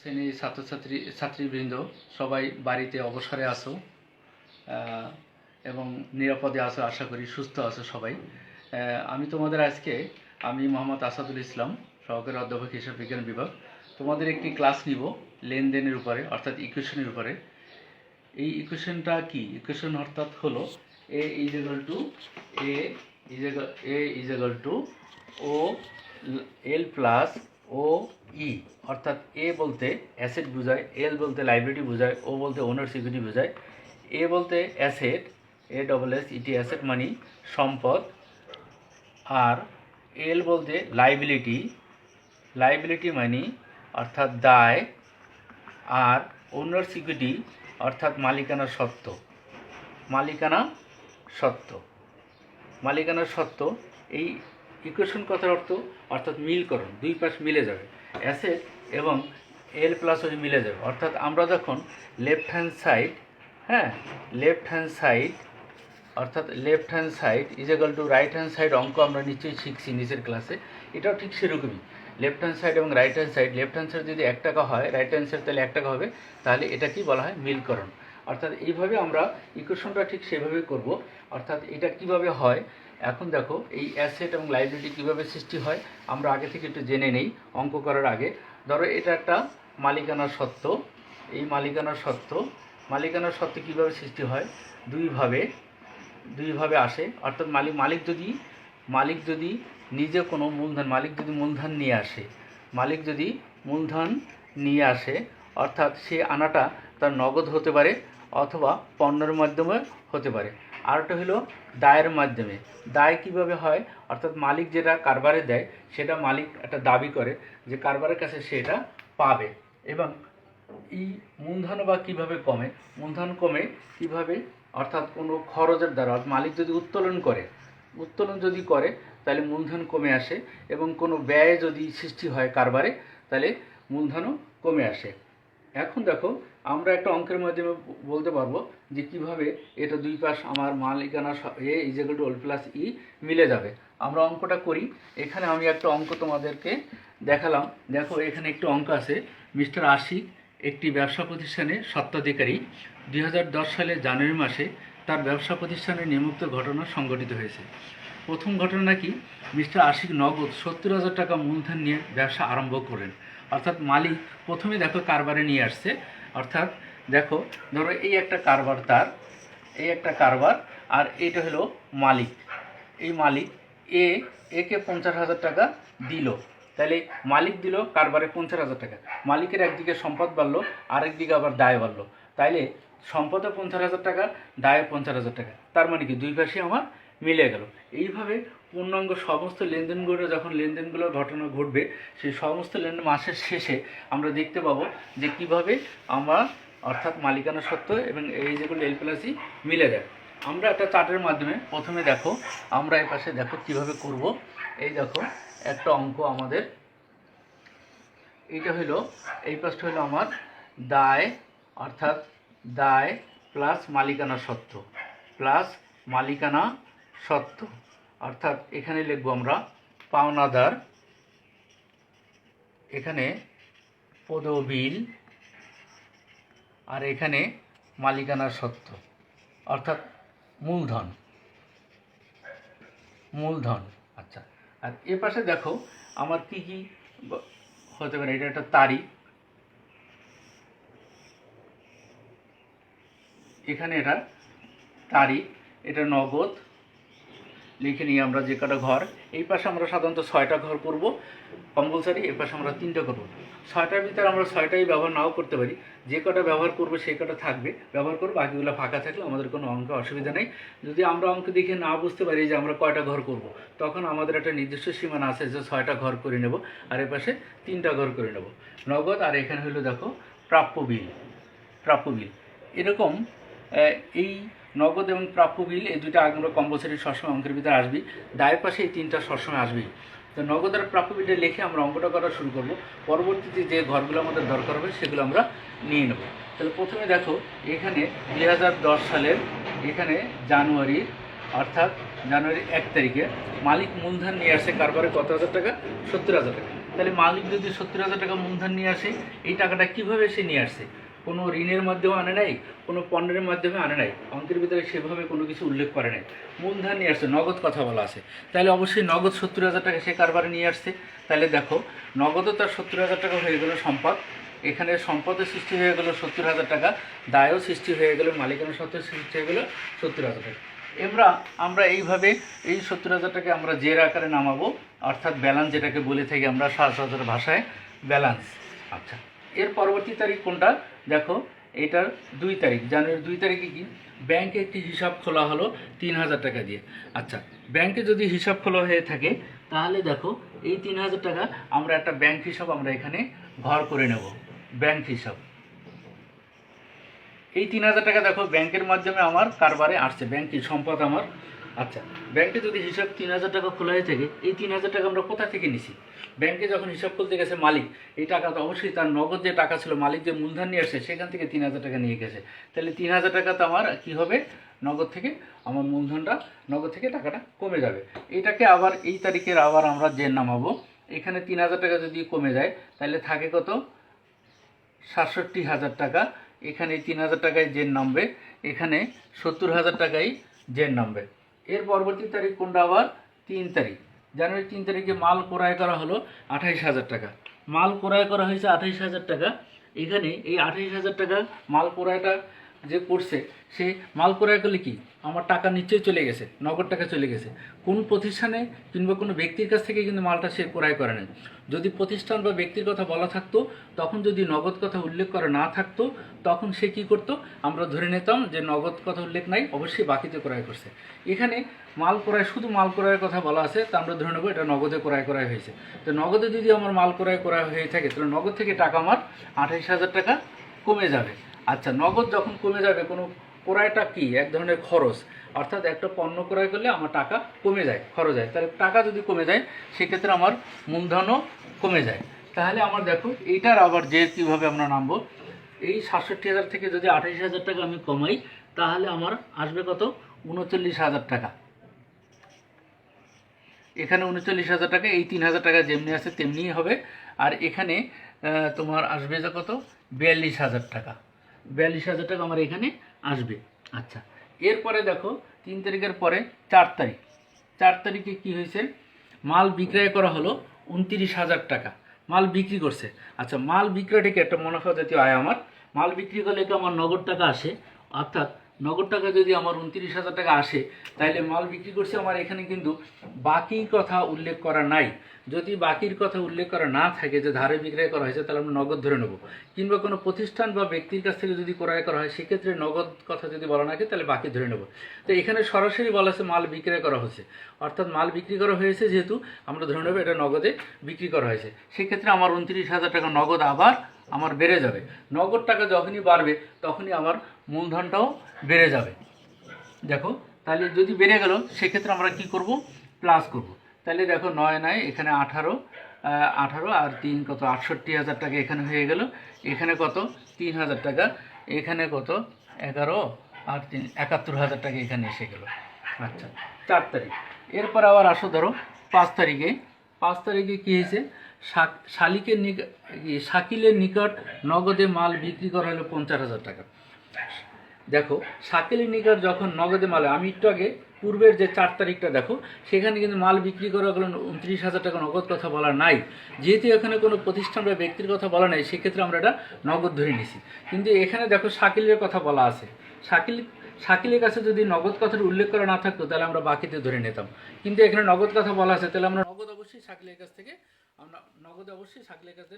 শ্রেণীর ছাত্রীবৃন্দ সবাই বাড়িতে অবসরে আছো এবং নিরাপদে আছো, আশা করি সুস্থ আছো সবাই। আমি তোমাদের আজকে মোহাম্মদ আসাদুল ইসলাম, সহকারী অধ্যাপক হিসাব বিজ্ঞান বিভাগ, তোমাদের একটি ক্লাস নিব লেনদেনের উপরে, অর্থাৎ ইকুয়েশনের উপরে। এই ইকুয়েশনটা কি? ইকুয়েশন অর্থাৎ হলো এ ইজ ইকুয়াল টু ও এল প্লাস ও ই, অর্থাৎ এ বলতে অ্যাসেট বোঝায়, এল বলতে লাইবিলিটি বোঝায়, ও বলতে ওনার সিকিউরিটি বোঝায়। এ বলতে asset, A double S E T মানি সম্পদ, আর এল বলতে লাইবিলিটি, লাইবিলিটি মানি অর্থাৎ দায়, আর ওনার সিকিউরিটি অর্থাৎ মালিকানার সত্ত্ব, মালিকানা সত্ত্ব, মালিকানার সত্ত্ব। এই ইকুয়েশন কথার অর্থ অর্থাৎ মিলকরণ, দুই পাশ মিলে যাবে, অ্যাসেট এবং এল প্লাস ওই মিলে যাবে। অর্থাৎ আমরা যখন left hand side, left hand side অর্থাৎ left hand side is equal to right hand side অঙ্ক আমরা নিশ্চয়ই শিখছি নিচের ক্লাসে, এটাও ঠিক সেরকমই। লেফট হ্যান্ড সাইড এবং right hand side, left hand side যদি 1 টাকা হয়, রাইট হ্যান্ড সাইড তাহলে 1 টাকা হবে, তাহলে এটা কি বলা হয়? মিলকরণ। অর্থাৎ এইভাবে আমরা ইকুয়েশনটা ঠিক সেভাবেই করব। অর্থাৎ এটা কিভাবে হয়, এখন দেখো এই অ্যাসেট এবং লাইবিলিটি কীভাবে সৃষ্টি হয় আমরা আগে থেকে একটু জেনে নেই অঙ্ক করার আগে। ধরো এটা একটা মালিকানার সত্ত্ব, এই মালিকানার সত্ত্ব কীভাবে সৃষ্টি হয়? দুইভাবে আসে। অর্থাৎ মালিক যদি নিজে কোনো মূলধন, মালিক যদি মূলধন নিয়ে আসে, অর্থাৎ সে আনাটা তার নগদ হতে পারে অথবা পণ্যের মাধ্যমে হতে পারে। আরেকটা হলো দায়ের মাধ্যমে। দায় কিভাবে হয়? অর্থাৎ মালিক যেটা কারবারে দেয় সেটা মালিক একটা দাবি করে যে কারবারের কাছে সে এটা পাবে। এবং এই মূলধন বা কীভাবে কমে? মূলধন কমে কিভাবে? অর্থাৎ কোনো খরচের দ্বারা। মালিক যদি উত্তোলন যদি করে তাহলে মূলধন কমে আসে, এবং কোনো ব্যয় যদি সৃষ্টি হয় কারবারে তাহলে মূলধনও কমে আসে। এখন দেখো আমরা একটা অঙ্কের মাধ্যমে বলতে পারবো যে কিভাবে এটা দুই পাশ আমার মালিকানা এ ইজ ইকুয়াল টু ওল প্লাস ই মিলে যাবে। আমরা অঙ্কটা করি। এখানে আমি একটা অঙ্ক তোমাদেরকে দেখালাম। দেখো এখানে একটু অঙ্ক আছে। মিস্টার আশিক একটি ব্যবসা প্রতিষ্ঠানে স্বত্বাধিকারী। 2010 সালের জানুয়ারি মাসে তার ব্যবসা প্রতিষ্ঠানের নিম্নোক্ত ঘটনা সংঘটিত হয়েছে। প্রথম ঘটনা কি? মিস্টার আশিক নগদ 70,000 টাকা মূলধন নিয়ে ব্যবসা আরম্ভ করেন। অর্থাৎ মালিক প্রথমে দেখো কারবারে নিয়ে আসছে। অর্থাৎ দেখো ধরো এই একটা কারবার, আর এটা হলো মালিক। এই মালিক একে 50,000 টাকা দিল। তাহলে মালিক দিল কারবারে 50,000 টাকা। মালিকের একদিকে সম্পদ বাড়লো, আরেকদিকে আবার দায় বাড়লো। তাইলে সম্পদে 50,000 টাকা, দায়ে 50,000 টাকা। তার মানে কি দুই পাশে আমার মিলে গেল। এইভাবে পূর্ণাঙ্গ সমস্ত লেনদেনগুলোর ঘটনা ঘটবে, সেই সমস্ত লেনদেন মাসের শেষে আমরা দেখতে পাবো যে কিভাবে আমরা অর্থাৎ মালিকানা সত্ত্ব এবং এই যেগুলো এল প্লাস ই মিলে যায়। আমরা একটা চার্টের মাধ্যমে প্রথমে দেখো আমরা এই পাশে দেখো কিভাবে করব। এই দেখো একটা অঙ্ক আমাদের, এইটা হলো, এই পাশটা হলো আমার দায়, অর্থাৎ দায় প্লাস মালিকানা সত্ত্ব, অর্থাৎ এখানে লিখবো আমরা পাওনাদার, এখানে পদবিল, আর এখানে মালিকানার সত্ত্ব অর্থাৎ মূলধন। আচ্ছা, আর এ পাশে দেখো আমার কি কি হতে পারে। এটা একটা তারিখ, এখানে এটা তারিখ, এটা নগদ লিখে নিয়ে আমরা যে কটা ঘর, এই পাশে আমরা সাধারণত 6টা ঘর করব কম্পালসারি, এই পাশে আমরা 3টা করব। 6টার ভিতরে আমরা 6টাই ব্যবহার নাও করতে পারি, যে কটা ব্যবহার করবো সেই কটা থাকবে, ব্যবহার করবো, বাকিগুলো ফাঁকা থাকলে আমাদের কোনো অঙ্কে অসুবিধা নেই। যদি আমরা অঙ্ক দেখে না বুঝতে পারি যে আমরা কয়টা ঘর করব, তখন আমাদের একটা নির্দিষ্ট সীমানা আছে যে 6টা ঘর করে নেব, আর এ পাশে 3টা ঘর করে নেব নগদ। আর এখানে হলো দেখো প্রাপ্য বিল। এরকম এই নগদ এবং প্রাপ্য বিল, এই দুইটা আমরা কম্পালসারি সবসময় অঙ্কের ভিতরে আসবি। দায়ের পাশে এই 3টা সবসময় আসবেই। তো নগদ আর প্রাপ্য বিলটা লিখে আমরা অঙ্কটা করা শুরু করব। পরবর্তীতে যে ঘরগুলো আমাদের দরকার হবে সেগুলো আমরা নিয়ে নেব। তাহলে প্রথমে দেখো এখানে 2010 সালের এখানে জানুয়ারির 1 তারিখে মালিক মূলধন নিয়ে আসে কারবারে কত হাজার টাকা? 70,000 টাকা। তাহলে মালিক যদি 70,000 টাকা মূলধন নিয়ে আসে, এই টাকাটা কীভাবে সে নিয়ে আসছে? কোনো ঋণের মাধ্যমে আনে নাই, কোনো পণ্যের মাধ্যমে আনে নাই, অঙ্কের ভিতরে সেভাবে কোনো কিছু উল্লেখ করে নাই, মূলধন নিয়ে আসছে, নগদ কথা বলা আছে। তাহলে অবশ্যই নগদ 70,000 টাকা সে কারবারে নিয়ে আসছে। তাহলে দেখো নগদও তার 70,000 টাকা হয়ে গেল সম্পদ, এখানে সম্পদের সৃষ্টি হয়ে গেল 70,000 টাকা, দায়ও সৃষ্টি হয়ে গেল, মালিকানা সত্ত্বের সৃষ্টি হয়ে গেল 70,000 টাকা। আমরা এইভাবে এই 70,000 টাকা আমরা জের আকারে নামাবো, অর্থাৎ ব্যালেন্স যেটাকে বলে থাকি আমরা সহজ ভাষায় ব্যালেন্স। আচ্ছা, এর পরবর্তী তারিখ কোনটা? দেখো এটার 2 তারিখ, জানুয়ারি 2 তারিখে কি ব্যাংকে একটি হিসাব খোলা হলো 3,000 টাকা দিয়ে। আচ্ছা, ব্যাংকে যদি হিসাব খোলা হয়ে থাকে তাহলে দেখো এই 3,000 টাকা আমরা একটা ব্যাংক হিসাব আমরা এখানে ঘর করে নেব। ব্যাংক হিসাব, এই 3,000 টাকা দেখো ব্যাংকের মাধ্যমে আমার কারবারে আসছে, ব্যাংকের সম্পদ আমার। আচ্ছা, ব্যাংকে যদি হিসাব 3,000 টাকা খোলা হয়ে থাকে, এই 3,000 টাকা আমরা কোথা থেকে নিছি? ব্যাংকে যখন হিসাব খুলতে গেছে মালিক, এই টাকা তো অবশ্যই তার নগদ যে টাকা ছিল, মালিক যে মূলধন নিয়ে আসছে সেখান থেকে 3,000 টাকা নিয়ে গেছে। তাহলে 3,000 টাকা তো আমার কী হবে? নগদ থেকে আমার মূলধনটা, নগদ থেকে টাকাটা কমে যাবে। এটাকে আবার এই তারিখের আবার আমরা জের নামাবো। এখানে 3,000 টাকা যদি কমে যায় তাহলে থাকে কত? 67,000 টাকা। এখানে 3,000 টাকায় জের নামবে, এখানে 70,000 টাকাই জের নামবে। এর পরবর্তী তারিখ কোনটা? আবার 3 তারিখ, জানুয়ারি 3 তারিখে মাল ক্রয় করা হলো 28,000 টাকা। মাল ক্রয় করা হয়েছে 28,000 টাকা। এখানে এই 28,000 টাকা মাল ক্রয়টা যে করছে, সে মাল ক্রয় করলে কি আমার টাকা নিশ্চয়ই চলে গেছে, নগদ টাকা চলে গেছে। কোন প্রতিষ্ঠানে কিংবা কোনো ব্যক্তির কাছ থেকে কিন্তু মালটা সে ক্রয় করে নেয়। যদি প্রতিষ্ঠান বা ব্যক্তির কথা বলা থাকতো, তখন যদি নগদ কথা উল্লেখ করা না থাকতো, তখন সে কি করত? আমরা ধরে নিতাম যে নগদ কথা উল্লেখ নাই, অবশ্যই বাকিতে ক্রয় করছে। এখানে মাল ক্রয়, শুধু মাল ক্রয়ের কথা বলা আছে, তা আমরা ধরে নেবো এটা নগদে ক্রয় করা হয়েছে। তো নগদে যদি আমার মাল ক্রয় করা হয়ে থাকে, তাহলে নগদ থেকে টাকা আমার 28,000 টাকা কমে যাবে। আচ্ছা, নগদ যখন কমে যাবে, কোনো ক্রয়টা কি এক ধরনের খরচ, অর্থাৎ একটা পণ্য ক্রয় করলে আমার টাকা কমে যায়, খরচ হয়। তাহলে টাকা যদি কমে যায় সেক্ষেত্রে আমার মূলধনও কমে যায়। তাহলে আমার দেখো এইটার আবার যে কীভাবে আমরা নামবো, এই 67,000 থেকে যদি 28,000 টাকা আমি কমাই তাহলে আমার আসবে কত? 39,000 টাকা। এখানে 39,000 টাকা, এই 3,000 টাকা যেমনি আছে তেমনিই হবে। আর এখানে তোমার আসবে যে কত? 42,000 টাকা। 42,000 টাকা আমার এখানে আসবে। আচ্ছা, এরপরে দেখো 3 তারিখের পরে 4 তারিখ, 4 তারিখে কি হয়েছে? মাল বিক্রয় করা হলো 29,000 টাকা। মাল বিক্রি করছে। আচ্ছা, মাল বিক্রয় থেকে একটা মুনাফা জাতীয় আয় আমার। মাল বিক্রি করলে কি আমার নগদ টাকা আসে, অর্থাৎ নগদ টাকা যদি আমার 29,000 টাকা আসে, তাহলে মাল বিক্রি করছে আমার, এখানে কিন্তু বাকির কথা উল্লেখ করা নাই। যদি বাকির কথা উল্লেখ করা না থাকে যে ধারে বিক্রয় করা হয়েছে, তাহলে আমরা নগদ ধরে নেব। কিংবা কোনো প্রতিষ্ঠান বা ব্যক্তির কাছ থেকে যদি ক্রয় করা হয়, সেক্ষেত্রে নগদ কথা যদি বলা না থাকে তাহলে বাকি ধরে নেব। তো এখানে সরাসরি বলা আছে মাল বিক্রয় করা হচ্ছে, অর্থাৎ মাল বিক্রি করা হয়েছে যেহেতু আমরা ধরে নেব এটা নগদে বিক্রি করা হয়েছে। সেক্ষেত্রে আমার 29,000 টাকা নগদ আবার আমার বেড়ে যাবে। নগদ টাকা যখনই বাড়বে তখনই আমার মূলধনটাও বেড়ে যাবে। দেখো তাহলে যদি বেড়ে গেল সেক্ষেত্রে আমরা কি করব? প্লাস করব। তাহলে দেখো 9 9 এখানে 18 আর 3 কত? 68,000 টাকা এখানে হয়ে গেল। এখানে কত? 3,000 টাকা। এখানে কত? 11 আর 3 71,000 টাকা এখানে এসে গেল। আচ্ছা, 4 তারিখ। এরপর আবার আসো ধরো 5 তারিখে। 5 তারিখে কী হয়েছে? শাকিলের নিকট নগদে মাল বিক্রি করা হলো 50,000 টাকা। দেখো শাকিলের নিকট যখন নগদে মাল, আমি একটু আগে পূর্বের যে 4 তারিখটা দেখো, সেখানে কিন্তু মাল বিক্রি করা গেল 29,000 টাকা, নগদ কথা বলা নাই। যেহেতু এখানে কোনো প্রতিষ্ঠান বা ব্যক্তির কথা বলা নাই, সেক্ষেত্রে আমরা এটা নগদ ধরে নিছি। কিন্তু এখানে দেখো শাকিলের কথা বলা আছে। শাকিলের কাছে যদি নগদ কথার উল্লেখ করা না থাকতো তাহলে আমরা বাকিতে ধরে নিতাম। কিন্তু এখানে নগদ কথা বলা আছে, তাহলে আমরা নগদ অবশ্যই শাকিলের কাছ থেকে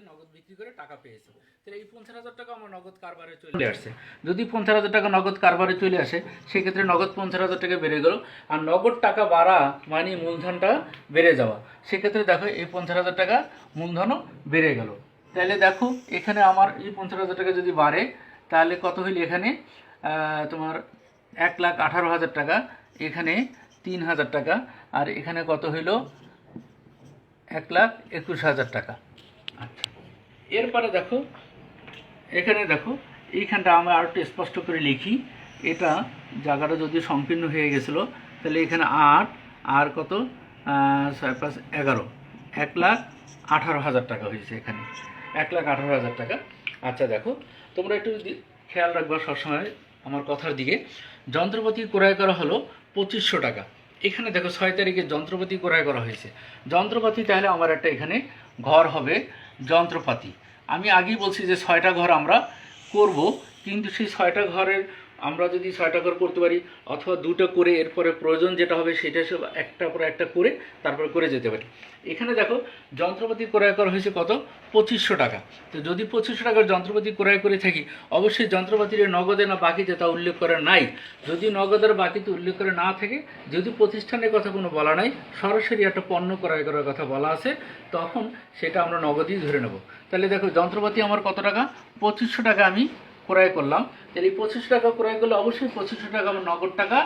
নগদ বিক্রি করে টাকা পেয়েছি। তাহলে এই 50,000 টাকা আমার নগদ কারবারে চলে আসছে। যদি 50,000 টাকা নগদ কারবারে চলে আসে, সেক্ষেত্রে নগদ 50,000 টাকা বেড়ে গেল। আর নগদ টাকা বাড়া মানে মূলধনটা বেড়ে যাওয়া। সেক্ষেত্রে দেখো এই 50,000 টাকা মূলধনও বেড়ে গেল। তাহলে দেখো এখানে আমার এই 50,000 টাকা যদি বাড়ে তাহলে কত হইল? এখানে তোমার 1,18,000 টাকা, এখানে 3,000 টাকা, আর এখানে কত হইল? 1,21,000 টাকা। আচ্ছা, এরপরে দেখো এখানে দেখো এইখানটা আমরা আর একটু স্পষ্ট করে লিখি। এটা জায়গাটা যদি সংকীর্ণ হয়ে গেছিলো, তাহলে এখানে 8 আর কত? 6 5 11, 18,000 টাকা হয়েছে এখানে, 1,18,000 টাকা। আচ্ছা দেখো, তোমরা একটু খেয়াল রাখবা সবসময় আমার কথার দিকে। যন্ত্রপাতি ক্রয় করা হলো 2500 টাকা। এখানে দেখো 6 তারিখে যন্ত্রপাতি ক্রয় করা হয়েছে। যন্ত্রপাতি তাহলে আমার একটা এখানে ঘর হবে যন্ত্রপাতি। আমি আগেই বলছি যে 6টা ঘর আমরা করব, কিন্তু সেই 6টা ঘরের আমরা যদি 6টা ঘর করতে পারি অথবা 2টা করে এরপরে প্রয়োজন যেটা হবে সেটা সব একটা পর একটা করে তারপরে করে যেতে পারি। এখানে দেখো যন্ত্রপাতি ক্রয় করা হয়েছে কত, 2500 টাকা। তো যদি 2500 টাকার যন্ত্রপাতি ক্রয় করে থাকি, অবশ্যই যন্ত্রপাতির নগদে না বাকিতে তা উল্লেখ করা নাই। যদি নগদের বাকিতে উল্লেখ করে না থাকে, যদি প্রতিষ্ঠানের কথা কোনো বলা নাই, সরাসরি একটা পণ্য ক্রয় করার কথা বলা আছে, তখন সেটা আমরা নগদই ধরে নেব। তাহলে দেখো যন্ত্রপাতি আমার কত টাকা, 2500 টাকা আমি ক্রয় করলাম। তাহলে 2500 টাকা ক্রয় করলে অবশ্যই 2500 টাকা আমার নগদ টাকা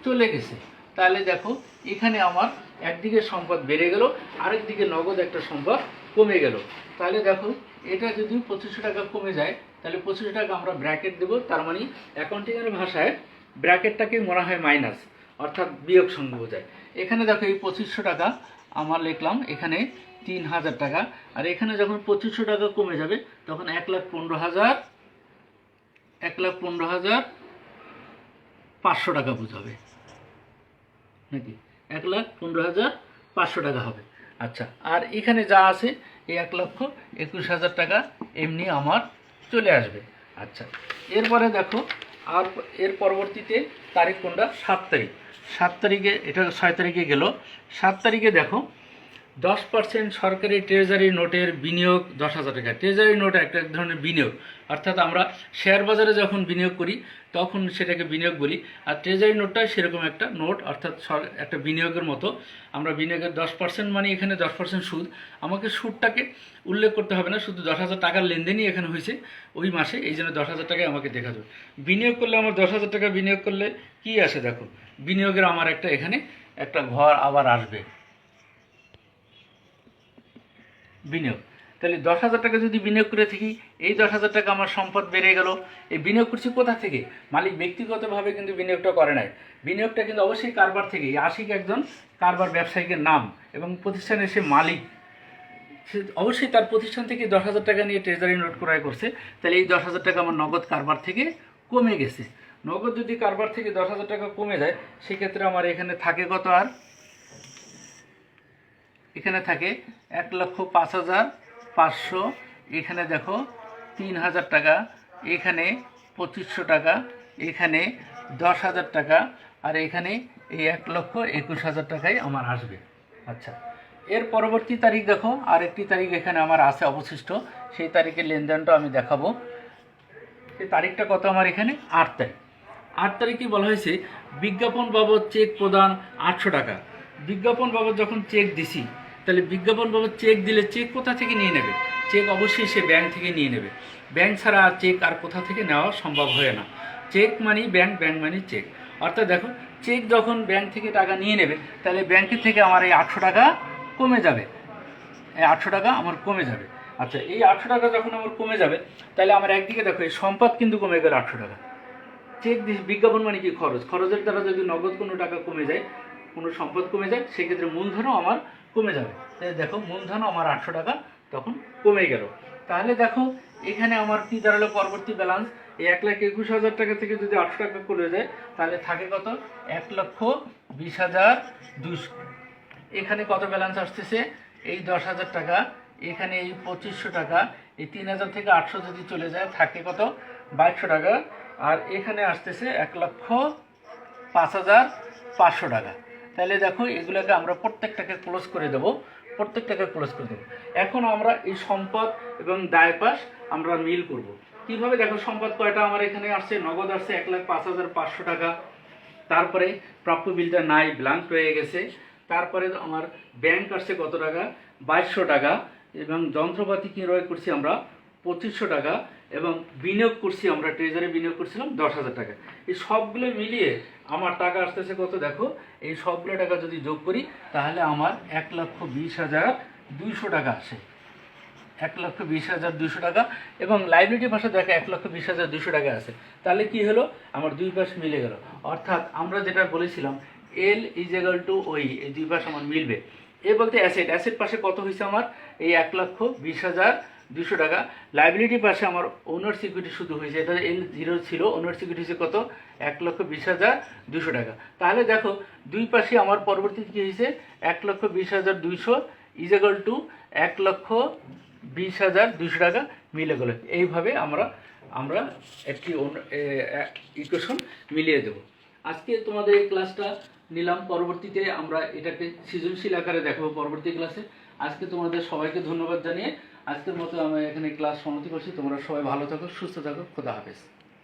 চলে গেছে। তাহলে দেখো এখানে আমার একদিকে সম্পদ বেড়ে গেল, আরেকদিকে নগদ একটা সম্পদ কমে গেল। তাহলে দেখো এটা যদি 2500 টাকা কমে যায়, তাহলে 2500 টাকা আমরা ব্র্যাকেট দেবো। তার মানে অ্যাকাউন্টিংয়ের ভাষায় ব্র্যাকেটটাকে মনে হয় মাইনাস, অর্থাৎ বিয়োগ সঙ্গে বোঝায়। এখানে দেখো এই 2500 টাকা আমার লিখলাম এখানে 3000 টাকা, আর এখানে যখন 2500 টাকা কমে যাবে তখন 1,15,500 টাকা বোঝাবে নাকি, 1,15,500 টাকা হবে। আচ্ছা, আর এখানে যা আছে এই 1,21,000 টাকা এমনি আমার চলে আসবে। আচ্ছা, এরপরে দেখো আর এর পরবর্তীতে তারিখ কোনটা, 7 তারিখ। 7 তারিখে, এটা 6 তারিখে গেল। 7 তারিখে দেখো 10% সরকারি ট্রেজারি নোটের বিনিয়োগ 10,000 টাকা। ট্রেজারি নোট একটা ধরনের বিনিয়োগ, অর্থাৎ আমরা শেয়ার বাজারে যখন বিনিয়োগ করি তখন সেটাকে বিনিয়োগ বলি। আর ট্রেজারি নোটটা সেরকম একটা নোট, অর্থাৎ একটা বিনিয়োগের মতো। আমরা বিনিয়োগের 10% মানে এখানে 10% সুদ। আমাকে সুদটাকে উল্লেখ করতে হবে না, শুধু 10,000 টাকার লেনদেনই এখানে হয়েছে ওই মাসে, এই জন্য 10,000 টাকায় আমাকে দেখা যাবে। বিনিয়োগ করলে আমার 10,000 টাকা বিনিয়োগ করলে কি আসে দেখো, বিনিয়োগের আমার একটা এখানে একটা ঘর আবার আসবে বিনিয়োগ। তাহলে 10,000 টাকা যদি বিনিয়োগ করে থাকি, এই 10,000 টাকা আমার সম্পদ বেড়ে গেল। এই বিনিয়োগ করছি কোথা থেকে, মালিক ব্যক্তিগতভাবে কিন্তু বিনিয়োগটা করে নাই, বিনিয়োগটা কিন্তু অবশ্যই কারবার থেকে। আশিক একজন কারবার ব্যবসায়িকের নাম এবং প্রতিষ্ঠানের সে মালিক, সে অবশ্যই তার প্রতিষ্ঠান থেকে 10,000 টাকা নিয়ে ট্রেজারি নোট ক্রয় করছে। তাহলে এই 10,000 টাকা আমার নগদ কারবার থেকে কমে গেছে। নগদ যদি কারবার থেকে 10,000 টাকা কমে যায়, সেক্ষেত্রে আমার এখানে থাকে কত, আর এখানে থাকে 1,05,500। এখানে দেখো 3,000 টাকা, এখানে 2500 টাকা, এখানে 10,000 টাকা, আর এখানে এই 1,21,000 টাকাই আমার আসবে। আচ্ছা, এর পরবর্তী তারিখ দেখো, আরেকটি তারিখ এখানে আমার আছে অবশিষ্ট, সেই তারিখের লেনদেনটা আমি দেখাবো। সেই তারিখটা কত আমার এখানে, 8 তারিখ। 8 তারিখে বলা হয়েছে বিজ্ঞাপন বাবদ চেক প্রদান 800 টাকা। বিজ্ঞাপন বাবদ যখন চেক দিছি, তাহলে বিজ্ঞাপন বাবদ চেক দিলে চেক কোথা থেকে নিয়ে নেবে, চেক অবশ্যই সে ব্যাংক থেকে নিয়ে নেবে। ব্যাংক ছাড়া আর চেক আর কোথা থেকে নেওয়া সম্ভব হয় না। চেক মানি ব্যাংক, ব্যাংক মানি চেক। অর্থাৎ দেখো চেক যখন ব্যাংক থেকে টাকা নিয়ে নেবে, তাহলে ব্যাংকের থেকে আমার এই 800 টাকা কমে যাবে, এই 800 টাকা আমার কমে যাবে। আচ্ছা, এই 800 টাকা যখন আমার কমে যাবে, তাহলে আমার একদিকে দেখো এই সম্পদ কিন্তু কমে গেল 800 টাকা। চেক বিজ্ঞাপন মানে কি, খরচ, খরচের দ্বারা যদি নগদ কোনো টাকা কমে যায়, কোনো সম্পদ কমে যায়, সেক্ষেত্রে মূলধনও আমার কমে যাবে। তাই দেখো মূলধনও আমার 800 টাকা তখন কমে গেল। তাহলে দেখো এখানে আমার কি দাঁড়ালো পরবর্তী ব্যালেন্স, এই 1,21,000 টাকা থেকে যদি 800 টাকা কমে যায়, তাহলে থাকে কত, 1,20,200। এখানে কত ব্যালেন্স আসতেছে, এই 10,000 টাকা, এখানে এই 2,500 টাকা, এই 3,000 থেকে 800 যদি চলে যায় থাকে কত, 2,200 টাকা, আর এখানে আসতেছে 1,05,500 টাকা। তাহলে দেখো এগুলোকে আমরা প্রত্যেকটাকে ক্লোজ করে দেবো, প্রত্যেকটাকে ক্লোজ করে দেবো। এখন আমরা এই সম্পদ এবং দায় পাশ আমরা মিল করব। কিভাবে, দেখো সম্পদ কয়টা আমার এখানে আসছে, নগদ আসছে 1,05,500 টাকা, তারপরে প্রাপ্য বিলটা নাই, ব্ল্যাঙ্ক রয়ে গেছে, তারপরে আমার ব্যাংক আসছে কত টাকা, 2,200 টাকা, এবং যন্ত্রপাতি ক্রয় করছি আমরা 2,500 টাকা, এবং বিনিয়োগ করছি আমরা ট্রেজারি বিনিয়োগ করছিলাম 10,000 টাকা। এই সবগুলো মিলিয়ে আমার টাকা আসতেছে কত, দেখো এই সবগুলো টাকা যদি যোগ করি তাহলে আমার 1,20,200 টাকা আসে, 1,20,200 টাকা। এবং লাইবিলিটি পাশে দেখো 1,20,200 টাকা আছে। তাহলে কি হলো, আমার দুই পাশ মিলে গেল। অর্থাৎ আমরা যেটা বলেছিলাম এল ইজ ইকুয়াল টু ওই, এই দুই পাশ আমার মিলবে। এ বলতে অ্যাসেট, অ্যাসেট পাশে কত হয়েছে আমার এই 1,20,200 টাকা। লাইবিলিটি পাশে আমার ওনার্স ইকুইটি শুধু হয়েছে, এটা L0 ছিল, ওনার্স ইকুইটি হয়েছে কত 1,20,200 টাকা। তাহলে দেখো দুই পাশে আমার পরবর্তীতে কী হয়েছে 1,20,200 ইজ ইকুয়াল টু 1,20,200 টাকা মিলে গেল। এইভাবে আমরা একটি ইকুয়েশন মিলিয়ে দেব। আজকে তোমাদের এই ক্লাসটা নিলাম, পরবর্তীতে আমরা এটাকে সৃজনশীল আকারে দেখাবো পরবর্তী ক্লাসে। আজকে তোমাদের সবাইকে ধন্যবাদ জানিয়ে আজকের মতো আমি এখানে ক্লাস সমাপ্তি করছি। তোমরা সবাই ভালো থাকো, সুস্থ থাকো, খোদা হাফেজ।